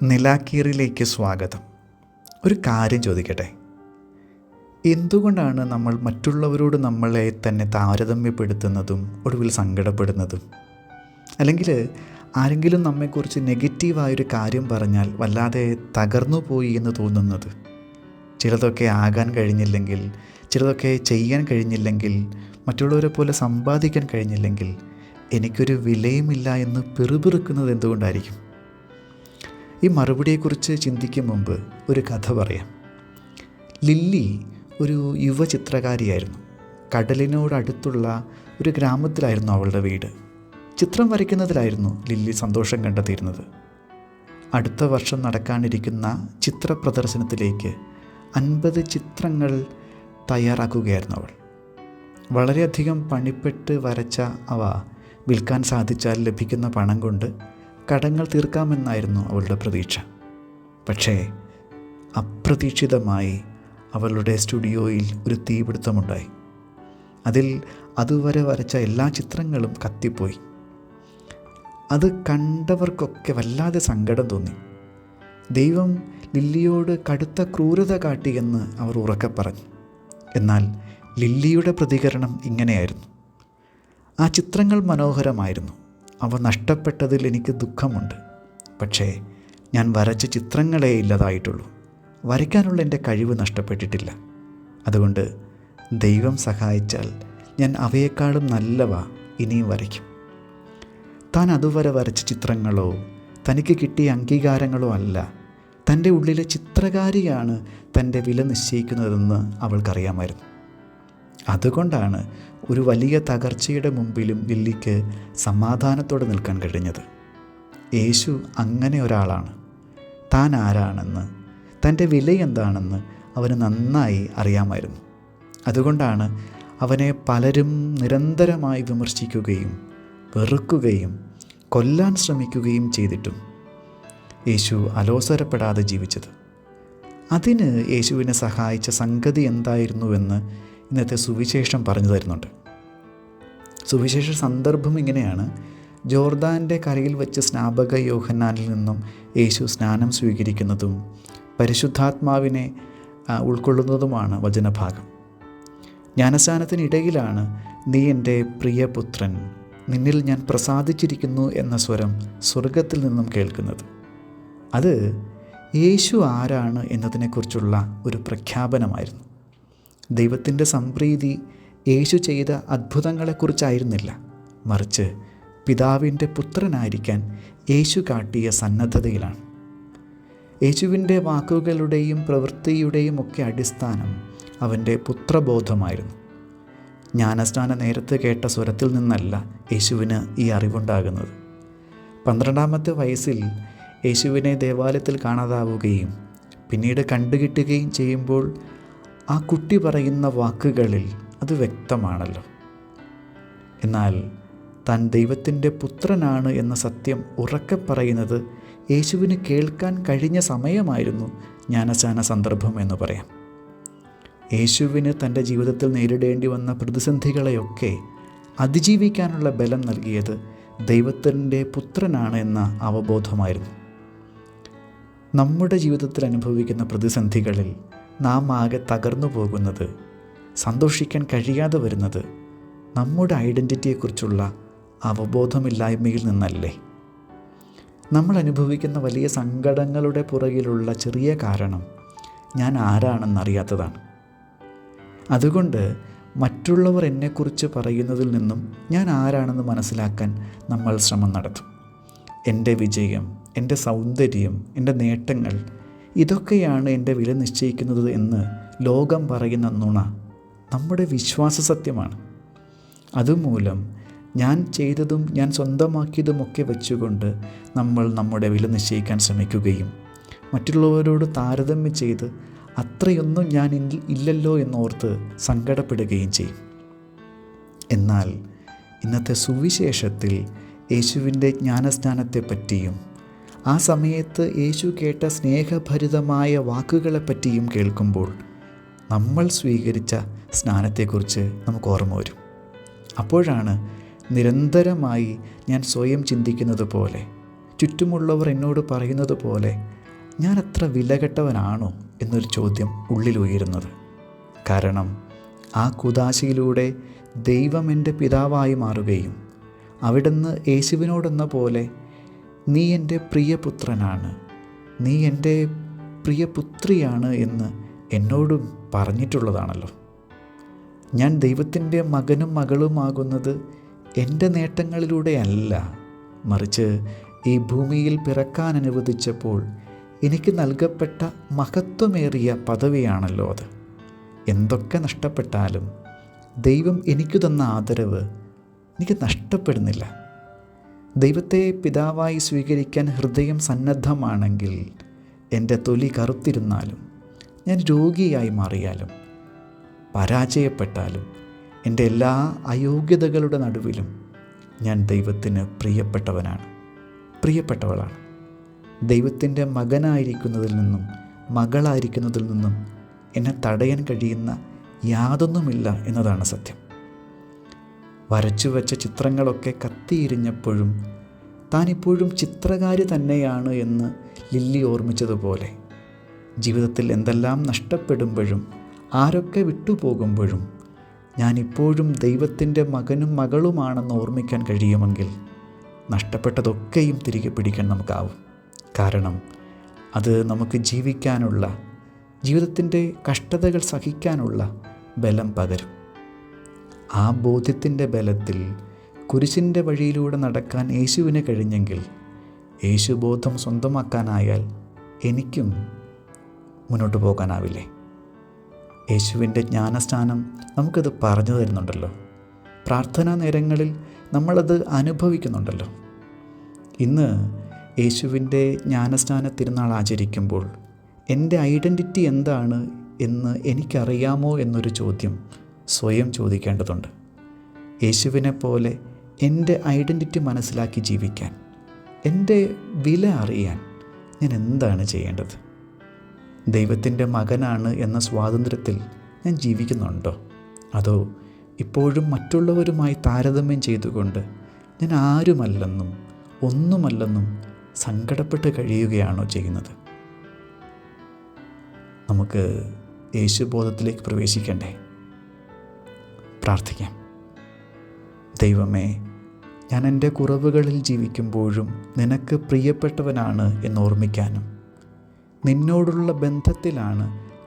നിലാക്കീറിലേക്ക് സ്വാഗതം. ഒരു കാര്യം ചോദിക്കട്ടെ, എന്തുകൊണ്ടാണ് നമ്മൾ മറ്റുള്ളവരോട് നമ്മളെ തന്നെ താരതമ്യപ്പെടുത്തുന്നതും ഒടുവിൽ സങ്കടപ്പെടുന്നതും? അല്ലെങ്കിൽ ആരെങ്കിലും നമ്മെക്കുറിച്ച് നെഗറ്റീവായൊരു കാര്യം പറഞ്ഞാൽ വല്ലാതെ തകർന്നു പോയി എന്ന് തോന്നുന്നത്? ചിലതൊക്കെ ആകാൻ കഴിഞ്ഞില്ലെങ്കിൽ, ചിലതൊക്കെ ചെയ്യാൻ കഴിഞ്ഞില്ലെങ്കിൽ, മറ്റുള്ളവരെ പോലെ സമ്പാദിക്കാൻ കഴിഞ്ഞില്ലെങ്കിൽ എനിക്കൊരു വിലയുമില്ല എന്ന് പിറുപിറുക്കുന്നത് എന്തുകൊണ്ടായിരിക്കും? ഈ മറുപടിയെക്കുറിച്ച് ചിന്തിക്കും മുമ്പ് ഒരു കഥ പറയാം. ലില്ലി ഒരു യുവ ചിത്രകാരിയായിരുന്നു. കടലിനോടടുത്തുള്ള ഒരു ഗ്രാമത്തിലായിരുന്നു അവളുടെ വീട്. ചിത്രം വരയ്ക്കുന്നതിലായിരുന്നു ലില്ലി സന്തോഷം കണ്ടെത്തിയിരുന്നത്. അടുത്ത വർഷം നടക്കാനിരിക്കുന്ന ചിത്ര പ്രദർശനത്തിലേക്ക് 50 ചിത്രങ്ങൾ തയ്യാറാക്കുകയായിരുന്നു അവൾ. വളരെയധികം പണിപ്പെട്ട് വരച്ച അവ വിൽക്കാൻ സാധിച്ചാൽ ലഭിക്കുന്ന പണം കൊണ്ട് കടങ്ങൾ തീർക്കാമെന്നായിരുന്നു അവളുടെ പ്രതീക്ഷ. പക്ഷേ അപ്രതീക്ഷിതമായി അവളുടെ സ്റ്റുഡിയോയിൽ ഒരു തീപിടുത്തമുണ്ടായി. അതിൽ അതുവരെ വരച്ച എല്ലാ ചിത്രങ്ങളും കത്തിപ്പോയി. അത് കണ്ടവർക്കൊക്കെ വല്ലാതെ സങ്കടം തോന്നി. ദൈവം ലില്ലിയോട് കടുത്ത ക്രൂരത കാട്ടിയെന്ന് അവർ ഉറക്കെ പറഞ്ഞു. എന്നാൽ ലില്ലിയുടെ പ്രതികരണം ഇങ്ങനെയായിരുന്നു: ആ ചിത്രങ്ങൾ മനോഹരമായിരുന്നു, അവ നഷ്ടപ്പെട്ടതിൽ എനിക്ക് ദുഃഖമുണ്ട്. പക്ഷേ ഞാൻ വരച്ച ചിത്രങ്ങളേ ഇല്ലതായിട്ടുള്ളൂ. വരയ്ക്കാനുള്ള എൻ്റെ കഴിവ് നഷ്ടപ്പെട്ടിട്ടില്ല. അതുകൊണ്ട് ദൈവം സഹായിച്ചാൽ ഞാൻ അവയെക്കാളും നല്ലവ ഇനിയും വരയ്ക്കും. താൻ അതുവരെ വരച്ച ചിത്രങ്ങളോ തനിക്ക് കിട്ടിയ അംഗീകാരങ്ങളോ അല്ല, തൻ്റെ ഉള്ളിലെ ചിത്രകാരിയാണ് തൻ്റെ വില നിശ്ചയിക്കുന്നതെന്ന് അവൾക്കറിയാമായിരുന്നു. അതുകൊണ്ടാണ് ഒരു വലിയ തകർച്ചയുടെ മുമ്പിലും ലില്ലിക്ക് സമാധാനത്തോടെ നിൽക്കാൻ കഴിഞ്ഞത്. യേശു അങ്ങനെ ഒരാളാണ്. താൻ ആരാണെന്ന്, തൻ്റെ വില എന്താണെന്ന് അവന് നന്നായി അറിയാമായിരുന്നു. അതുകൊണ്ടാണ് അവനെ പലരും നിരന്തരമായി വിമർശിക്കുകയും വെറുക്കുകയും കൊല്ലാൻ ശ്രമിക്കുകയും ചെയ്തിട്ടും യേശു അലോസരപ്പെടാതെ ജീവിച്ചത്. അതിന് യേശുവിനെ സഹായിച്ച സംഗതി എന്തായിരുന്നുവെന്ന് ഇന്നത്തെ സുവിശേഷം പറഞ്ഞു തരുന്നുണ്ട്. സുവിശേഷ സന്ദർഭം ഇങ്ങനെയാണ്: ജോർദാൻ്റെ കരയിൽ വെച്ച് സ്നാപക യോഹന്നാനിൽ നിന്നും യേശു സ്നാനം സ്വീകരിക്കുന്നതും പരിശുദ്ധാത്മാവിനെ ഉൾക്കൊള്ളുന്നതുമാണ് വചനഭാഗം. ജ്ഞാനസ്നാനത്തിനിടയിലാണ് നീ എൻ്റെ പ്രിയപുത്രൻ, നിന്നിൽ ഞാൻ പ്രസാദിച്ചിരിക്കുന്നു എന്ന സ്വരം സ്വർഗത്തിൽ നിന്നും കേൾക്കുന്നത്. അത് യേശു ആരാണ് എന്നതിനെക്കുറിച്ചുള്ള ഒരു പ്രഖ്യാപനമായിരുന്നു. ദൈവത്തിൻ്റെ സംപ്രീതി യേശു ചെയ്ത അത്ഭുതങ്ങളെക്കുറിച്ചായിരുന്നില്ല, മറിച്ച് പിതാവിൻ്റെ പുത്രനായിരിക്കാൻ യേശു കാട്ടിയ സന്നദ്ധതയിലാണ്. യേശുവിൻ്റെ വാക്കുകളുടെയും പ്രവൃത്തിയുടെയും ഒക്കെ അടിസ്ഥാനം അവൻ്റെ പുത്രബോധമായിരുന്നു. ജ്ഞാനസ്നാന നേരത്ത് കേട്ട സ്വരത്തിൽ നിന്നല്ല യേശുവിന് ഈ അറിവുണ്ടാകുന്നത്. 12ാമത്തെ വയസ്സിൽ യേശുവിനെ ദേവാലയത്തിൽ കാണാതാവുകയും പിന്നീട് കണ്ടുകിട്ടുകയും ചെയ്യുമ്പോൾ ആ കുട്ടി പറയുന്ന വാക്കുകളിൽ അത് വ്യക്തമാണല്ലോ. എന്നാൽ താൻ ദൈവത്തിൻ്റെ പുത്രനാണ് എന്ന സത്യം ഉറക്കെ പറയുന്നത് യേശുവിന് കേൾക്കാൻ കഴിഞ്ഞ സമയമായിരുന്നു ജ്ഞാനസ്നാന സന്ദർഭം എന്ന് പറയാം. യേശുവിന് തൻ്റെ ജീവിതത്തിൽ നേരിടേണ്ടി വന്ന പ്രതിസന്ധികളെയൊക്കെ അതിജീവിക്കാനുള്ള ബലം നൽകിയത് ദൈവത്തിൻ്റെ പുത്രനാണ് എന്ന അവബോധമായിരുന്നു. നമ്മുടെ ജീവിതത്തിൽ അനുഭവിക്കുന്ന പ്രതിസന്ധികളിൽ നാം ആകെ തകർന്നു പോകുന്നത്, സന്തോഷിക്കാൻ കഴിയാതെ വരുന്നത് നമ്മുടെ ഐഡൻറ്റിറ്റിയെക്കുറിച്ചുള്ള അവബോധമില്ലായ്മയിൽ നിന്നല്ലേ? നമ്മൾ അനുഭവിക്കുന്ന വലിയ സങ്കടങ്ങളുടെ പുറകിലുള്ള ചെറിയ കാരണം ഞാൻ ആരാണെന്നറിയാത്തതാണ്. അതുകൊണ്ട് മറ്റുള്ളവർ എന്നെക്കുറിച്ച് പറയുന്നതിൽ നിന്നും ഞാൻ ആരാണെന്ന് മനസ്സിലാക്കാൻ നമ്മൾ ശ്രമം നടത്തും. എൻ്റെ വിജയം, എൻ്റെ സൗന്ദര്യം, എൻ്റെ നേട്ടങ്ങൾ, ഇതൊക്കെയാണ് എൻ്റെ വില നിശ്ചയിക്കുന്നത് എന്ന് ലോകം പറയുന്ന നുണ നമ്മുടെ വിശ്വാസ സത്യമാണ്. അതുമൂലം ഞാൻ ചെയ്തതും ഞാൻ സ്വന്തമാക്കിയതുമൊക്കെ വെച്ചുകൊണ്ട് നമ്മൾ നമ്മുടെ വില നിശ്ചയിക്കാൻ ശ്രമിക്കുകയും മറ്റുള്ളവരോട് താരതമ്യം ചെയ്ത് അത്രയൊന്നും ഞാൻ ഇല്ലല്ലോ എന്നോർത്ത് സങ്കടപ്പെടുകയും ചെയ്യും. എന്നാൽ ഇന്നത്തെ സുവിശേഷത്തിൽ യേശുവിൻ്റെ ജ്ഞാനസ്നാനത്തെപ്പറ്റിയും ആ സമയത്ത് യേശു കേട്ട സ്നേഹഭരിതമായ വാക്കുകളെപ്പറ്റിയും കേൾക്കുമ്പോൾ നമ്മൾ സ്വീകരിച്ച സ്നാനത്തെക്കുറിച്ച് നമുക്ക് ഓർമ്മ വരും. അപ്പോഴാണ് നിരന്തരമായി ഞാൻ സ്വയം ചിന്തിക്കുന്നത് പോലെ ചുറ്റുമുള്ളവർ എന്നോട് പറയുന്നത് പോലെ ഞാൻ അത്ര വിലകെട്ടവനാണോ എന്നൊരു ചോദ്യം ഉള്ളിലുയരുന്നത്. കാരണം ആ കുദാശയിലൂടെ ദൈവം എൻ്റെ പിതാവായി മാറുകയും അവിടുന്ന് യേശുവിനോടെന്ന പോലെ നീ എൻ്റെ പ്രിയപുത്രനാണ്, നീ എൻ്റെ പ്രിയപുത്രിയാണ് എന്ന് എന്നോടും പറഞ്ഞിട്ടുള്ളതാണല്ലോ. ഞാൻ ദൈവത്തിൻ്റെ മകനും മകളുമാകുന്നത് എൻ്റെ നേട്ടങ്ങളിലൂടെയല്ല, മറിച്ച് ഈ ഭൂമിയിൽ പിറക്കാൻ അനുവദിച്ചപ്പോൾ എനിക്ക് നൽകപ്പെട്ട മഹത്വമേറിയ പദവിയാണല്ലോ അത്. എന്തൊക്കെ നഷ്ടപ്പെട്ടാലും ദൈവം എനിക്ക് തന്ന ആദരവ് എനിക്ക് നഷ്ടപ്പെടുന്നില്ല. ദൈവത്തെ പിതാവായി സ്വീകരിക്കാൻ ഹൃദയം സന്നദ്ധമാണെങ്കിൽ എൻ്റെ തൊലി കറുത്തിരുന്നാലും, ഞാൻ രോഗിയായി മാറിയാലും, പരാജയപ്പെട്ടാലും, എൻ്റെ എല്ലാ അയോഗ്യതകളുടെ നടുവിലും ഞാൻ ദൈവത്തിന് പ്രിയപ്പെട്ടവളാണ്. ദൈവത്തിൻ്റെ മകനായിരിക്കുന്നതിൽ നിന്നും മകളായിരിക്കുന്നതിൽ നിന്നും എന്നെ തടയാൻ കഴിയുന്ന യാതൊന്നുമില്ല എന്നതാണ് സത്യം. വരച്ചു വച്ച ചിത്രങ്ങളൊക്കെ കത്തിയിരിഞ്ഞപ്പോഴും താനിപ്പോഴും ചിത്രകാരി തന്നെയാണ് എന്ന് ലില്ലി ഓർമ്മിച്ചതുപോലെ ജീവിതത്തിൽ എന്തെല്ലാം നഷ്ടപ്പെടുമ്പോഴും ആരൊക്കെ വിട്ടുപോകുമ്പോഴും ഞാനിപ്പോഴും ദൈവത്തിൻ്റെ മകനും മകളുമാണെന്ന് ഓർമ്മിക്കാൻ കഴിയുമെങ്കിൽ നഷ്ടപ്പെട്ടതൊക്കെയും തിരികെ പിടിക്കാൻ നമുക്കാവും. കാരണം അത് നമുക്ക് ജീവിക്കാനുള്ള, ജീവിതത്തിൻ്റെ കഷ്ടതകൾ സഹിക്കാനുള്ള ബലം പകരും. ആ ബോധ്യത്തിൻ്റെ ബലത്തിൽ കുരിശിൻ്റെ വഴിയിലൂടെ നടക്കാൻ യേശുവിന് കഴിഞ്ഞെങ്കിൽ യേശുബോധം സ്വന്തമാക്കാനായാൽ എനിക്കും മുന്നോട്ട് പോകാനാവില്ലേ? യേശുവിൻ്റെ ജ്ഞാനസ്നാനം നമുക്കത് പറഞ്ഞു തരുന്നുണ്ടല്ലോ. പ്രാർത്ഥനാ നേരങ്ങളിൽ നമ്മളത് അനുഭവിക്കുന്നുണ്ടല്ലോ. ഇന്ന് യേശുവിൻ്റെ ജ്ഞാനസ്നാന തിരുനാൾ ആചരിക്കുമ്പോൾ എൻ്റെ ഐഡൻറ്റിറ്റി എന്താണ് എന്ന് എനിക്കറിയാമോ എന്നൊരു ചോദ്യം സ്വയം ചോദിക്കേണ്ടതുണ്ട്. യേശുവിനെ പോലെ എൻ്റെ ഐഡൻറ്റിറ്റി മനസ്സിലാക്കി ജീവിക്കാൻ, എൻ്റെ വില അറിയാൻ ഞാൻ എന്താണ് ചെയ്യേണ്ടത്? ദൈവത്തിൻ്റെ മകനാണ് എന്ന സ്വാതന്ത്ര്യത്തിൽ ഞാൻ ജീവിക്കുന്നുണ്ടോ? അതോ ഇപ്പോഴും മറ്റുള്ളവരുമായി താരതമ്യം ചെയ്തുകൊണ്ട് ഞാൻ ആരുമല്ലെന്നും ഒന്നുമല്ലെന്നും സങ്കടപ്പെട്ട് കഴിയുകയാണോ ചെയ്യുന്നത്? നമുക്ക് യേശുബോധത്തിലേക്ക് പ്രവേശിക്കണ്ടേ? പ്രാർത്ഥിക്കാം. ദൈവമേ, ഞാൻ എൻ്റെ കുറവുകളിൽ ജീവിക്കുമ്പോഴും നിനക്ക് പ്രിയപ്പെട്ടവനാണ് എന്നോർമ്മിക്കാനും നിന്നോടുള്ള ബന്ധത്തിലാണ്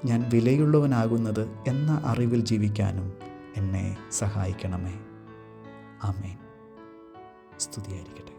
ഞാൻ വിലയുള്ളവനാകുന്നത് എന്ന അറിവിൽ ജീവിക്കാനും എന്നെ സഹായിക്കണമേ. ആമേൻ. സ്തുതിയായിരിക്കട്ടെ.